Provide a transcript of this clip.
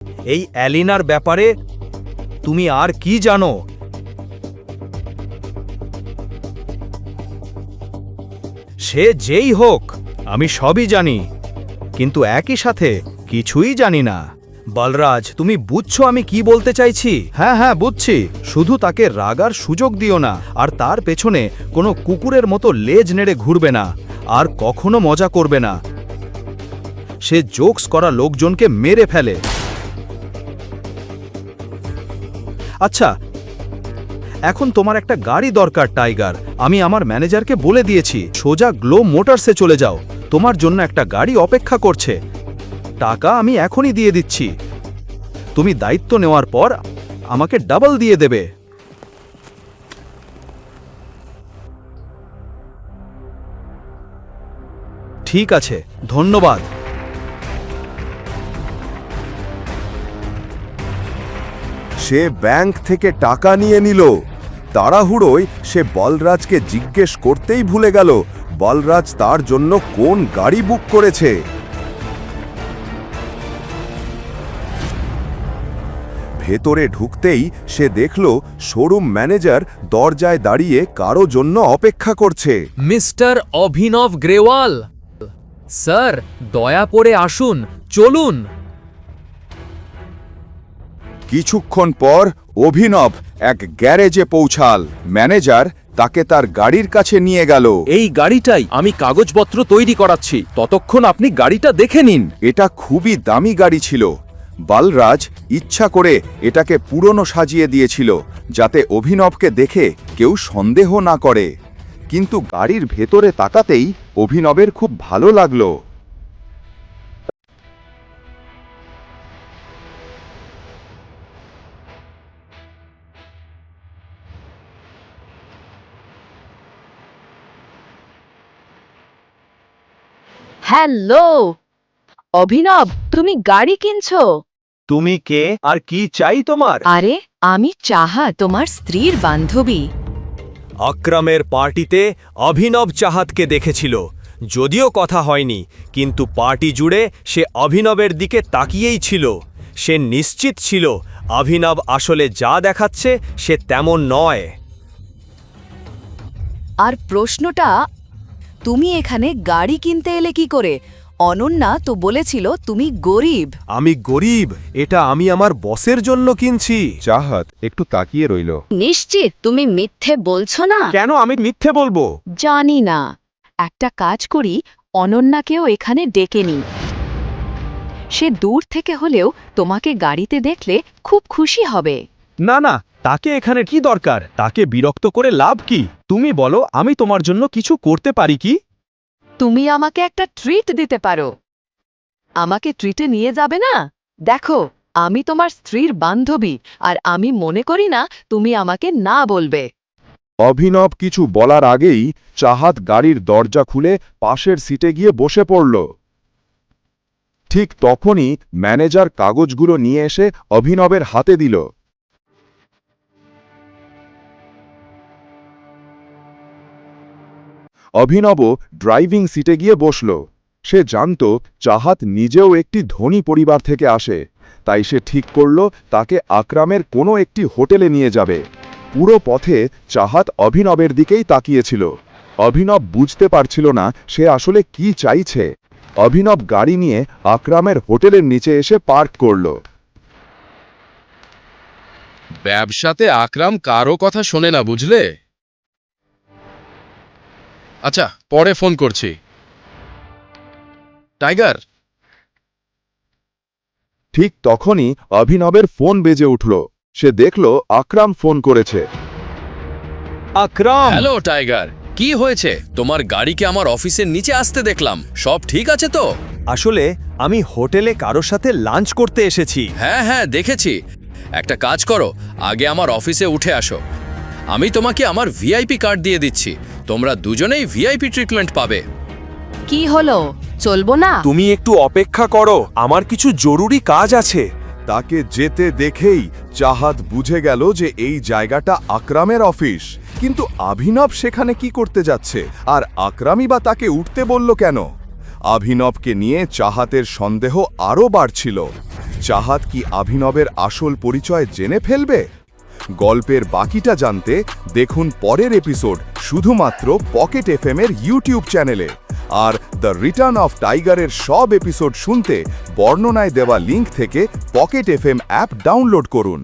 এই অ্যালিনার ব্যাপারে তুমি আর কি জানো? সে যেই হোক, আমি সবই জানি, কিন্তু একই সাথে কিছুই জানি না। বলরাজ, তুমি বুঝছো আমি কি বলতে চাইছি? হ্যাঁ হ্যাঁ বুঝছি, শুধু তাকে রাগার সুযোগ দিও না, আর তার পেছনে কোনো কুকুরের মতো লেজ নেড়ে ঘুরবে না, আর কখনো মজা করবে না। সে জোকস করা লোকজনকে মেরে ফেলে। আচ্ছা, এখন তোমার একটা গাড়ি দরকার টাইগার। আমি আমার ম্যানেজারকে বলে দিয়েছি, সোজা গ্লো মোটরসে চলে যাও, তোমার জন্য একটা গাড়ি অপেক্ষা করছে। টাকা আমি এখনই দিয়ে দিচ্ছি, তুমি দায়িত্ব নেওয়ার পর আমাকে ডাবল দিয়ে দেবে। ঠিক আছে, ধন্যবাদ। সে ব্যাংক থেকে টাকা নিয়ে নিল। তাড়াহুড়োয় সে বলরাজকে জিজ্ঞেস করতেই ভুলে গেল বলরাজ তার জন্য কোন গাড়ি বুক করেছে। ভেতরে ঢুকতেই সে দেখল শোরুম ম্যানেজার দরজায় দাঁড়িয়ে কারো জন্য অপেক্ষা করছে। মিস্টার অভিনব গ্রেওয়াল স্যার, দয়া করে আসুন, চলুন। কিছুক্ষণ পর অভিনব এক গ্যারেজে পৌঁছাল। ম্যানেজার তাকে তার গাড়ির কাছে নিয়ে গেল। এই গাড়িটাই আমি কাগজপত্র তৈরি করাচ্ছি, ততক্ষণ আপনি গাড়িটা দেখে নিন। এটা খুবই দামি গাড়ি ছিল। বলরাজ ইচ্ছা করে এটাকে পুরনো সাজিয়ে দিয়েছিল, যাতে অভিনবকে দেখে কেউ সন্দেহ না করে। কিন্তু গাড়ির ভেতরে তাকাতেই অভিনবের খুব ভালো লাগলো। হ্যালো অভিনব, তুমি গাড়ি কিনছো? তুমি কে আর কি চাই তোমার? আরে আমি চাহা, তোমার স্ত্রীর বান্ধবী। আকরামের পার্টিতে অভিনব চাহাতকে দেখেছিল, যদিও কথা হয়নি, কিন্তু পার্টি জুড়ে সে অভিনবের দিকে তাকিয়েই ছিল। সে নিশ্চিত ছিল অভিনব আসলে যা দেখাচ্ছে সে তেমন নয়। আর প্রশ্নটা, তুমি এখানে গাড়ি কিনতে এলে কি করে? অনন্যা তো বলেছিল তুমি গরিব। আমি গরিব, এটা আমি আমার বসের জন্য কিনছি। চাহাত একটু তাকিয়ে রইল। নিশ্চিত তুমি মিথ্যে বলছো না? কেন আমি মিথ্যে বলবো? জানি না, একটা কাজ করি, অনন্যাকেও এখানে ডেকে নিই। সে দূর থেকে হলেও তোমাকে গাড়িতে দেখলে খুব খুশি হবে। না না, তাকে এখানে কি দরকার? তাকে বিরক্ত করে লাভ কি? তুমি বলো, আমি তোমার জন্য কিছু করতে পারি কি? তুমি আমাকে একটা ট্রিট দিতে পারো। আমাকে ট্রিটে নিয়ে যাবে না? দেখো, আমি তোমার স্ত্রীর বান্ধবী, আর আমি মনে করি না তুমি আমাকে না বলবে। অভিনব কিছু বলার আগেই চাহাত গাড়ির দরজা খুলে পাশের সিটে গিয়ে বসে পড়ল। ঠিক তখনই ম্যানেজার কাগজগুলো নিয়ে এসে অভিনবের হাতে দিল। অভিনব ড্রাইভিং সিটে গিয়ে বসল। সে জানত চাহাত নিজেও একটি ধনী পরিবার থেকে আসে, তাই সে ঠিক করল তাকে আকরামের কোনো একটি হোটেলে নিয়ে যাবে। পুরো পথে চাহাত অভিনবের দিকেই তাকিয়েছিল। অভিনব বুঝতে পারছিল না সে আসলে কি চাইছে। অভিনব গাড়ি নিয়ে আকরামের হোটেলের নিচে এসে পার্ক করল। ব্যবসাতে আকরাম কারো কথা শোনে না, বুঝলে? আচ্ছা, পরে ফোন করছি। টাইগার। ঠিক তখনই অভিনবের ফোন বেজে উঠল। সে দেখল আকরাম ফোন করেছে। আকরাম! হ্যালো টাইগার, কি হয়েছে? তোমার গাড়িকে আমার অফিসের নিচে আসতে দেখলাম, সব ঠিক আছে তো? আসলে আমি হোটেলে কারোর সাথে লাঞ্চ করতে এসেছি। হ্যাঁ হ্যাঁ দেখেছি। একটা কাজ করো, আগে আমার অফিসে উঠে আসো। আমি তোমাকে আমার ভিআইপি কার্ড দিয়ে দিচ্ছি, তোমরা দুজনেই ভিআইপি ট্রিটমেন্ট পাবে। কি হলো, চলবো না? তুমি একটু অপেক্ষা করো, আমার কিছু জরুরি কাজ আছে। তাকে যেতে দেখেই চাহাত বুঝে গেল যে এই জায়গাটা আকরামের অফিস। কিন্তু অভিনব সেখানে কি করতে যাচ্ছে, আর আকরামই বা তাকে উঠতে বলল কেন? অভিনবকে নিয়ে চাহাতের সন্দেহ আরও বাড়ছিল। চাহাত কি অভিনবের আসল পরিচয় জেনে ফেলবে? গল্পের বাকিটা জানতে দেখুন পরের এপিসোড শুধুমাত্র পকেট এফএম-এর ইউটিউব চ্যানেলে। আর দ্য রিটার্ন অফ টাইগারের সব এপিসোড শুনতে বর্ণনায় দেওয়া লিঙ্ক থেকে পকেট এফএম অ্যাপ ডাউনলোড করুন।